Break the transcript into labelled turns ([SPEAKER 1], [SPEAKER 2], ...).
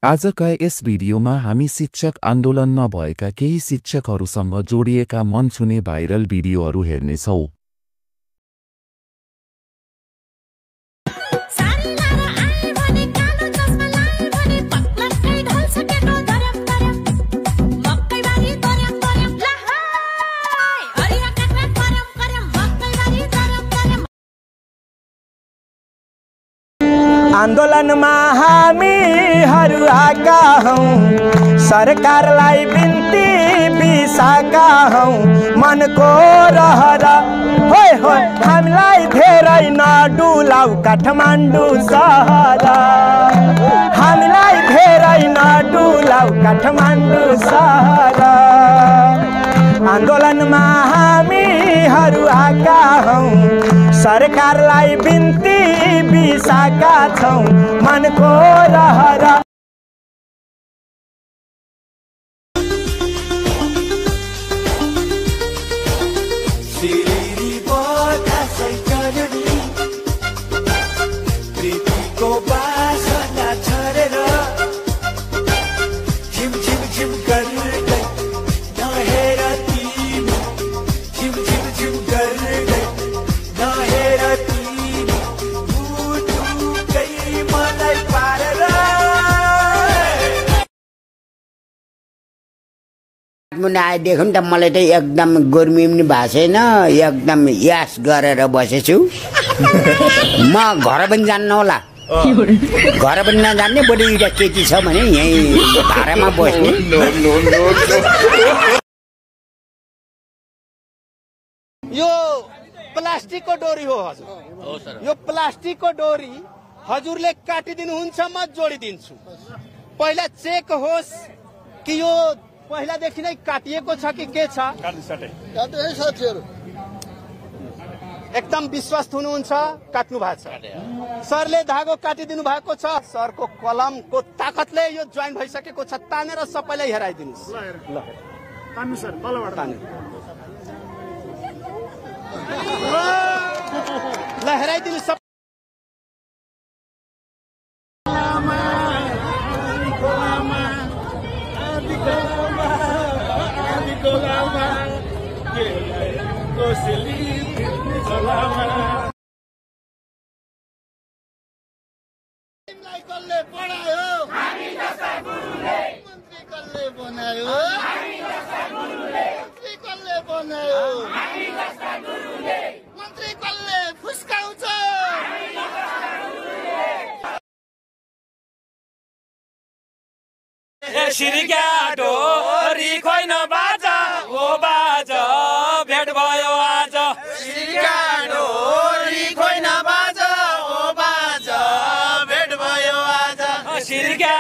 [SPEAKER 1] आजका यस भिडियोमा हामी शिक्षक आन्दोलनमा भएका केही शिक्षकहरूसँग जोडिएका मन छुने भाइरल भिडियोहरू हेर्नेछौँ।
[SPEAKER 2] आन्दोलनमा हामीहरू आएका हौं, सरकारलाई बिन्ती बिसाका हौं। मनको रहर होय होय हामीलाई धेरै नडुलाऊ काठमाडौँ सहर, हामीलाई धेरै नडुलाऊ काठमाडौँ सहर। आन्दोलनमा हामीहरू आएका हौं, सरकारलाई बिन्ती बिसाका छौं। मनको रहर
[SPEAKER 3] मुना देखौँ त मलाई त एकदम गर्मी पनि भएको छैन, एकदम यास गरेर बसेछु। म घर पनि जान्न होला, घर पनि नजान्ने, बढी एउटा केटी छ भने यही भाडामा बस्ने।
[SPEAKER 2] यो प्लास्टिकको डोरी हो हजुर, यो प्लास्टिकको डोरी हजुरले काटिदिनुहुन्छ, म जोडिदिन्छु। पहिला चेक होस् कि यो पहिलादेखि नै काटिएको छ कि के छ। एकदम विश्वस्त हुनुहुन्छ, काट्नु भएको छ। सरले धागो काटिदिनु भएको छ, सरको कलमको ताकतले यो जोइन भइसकेको छ। तानेर सबैलाई हेराइदिनुहोस्। तान्नु सर, तलबाट तान्नु। ल हेराइदिनु सब। कसले पढायो, हामी जस्ता गुरुले। मन्त्री कसले बनायो, हामी जस्ता गुरुले। मन्त्री कसले बनायो, हामी जस्ता गुरुले। मन्त्री कसले फुस्काउँछ, हामी जस्ता गुरुले।
[SPEAKER 4] शिरिका डोरी खोइन बाजा, ओ बाजा भेट भयो आज।
[SPEAKER 2] शिरिका डोरी खोइन बाजा, ओ बाजा भेट भयो आज।
[SPEAKER 4] शिरिका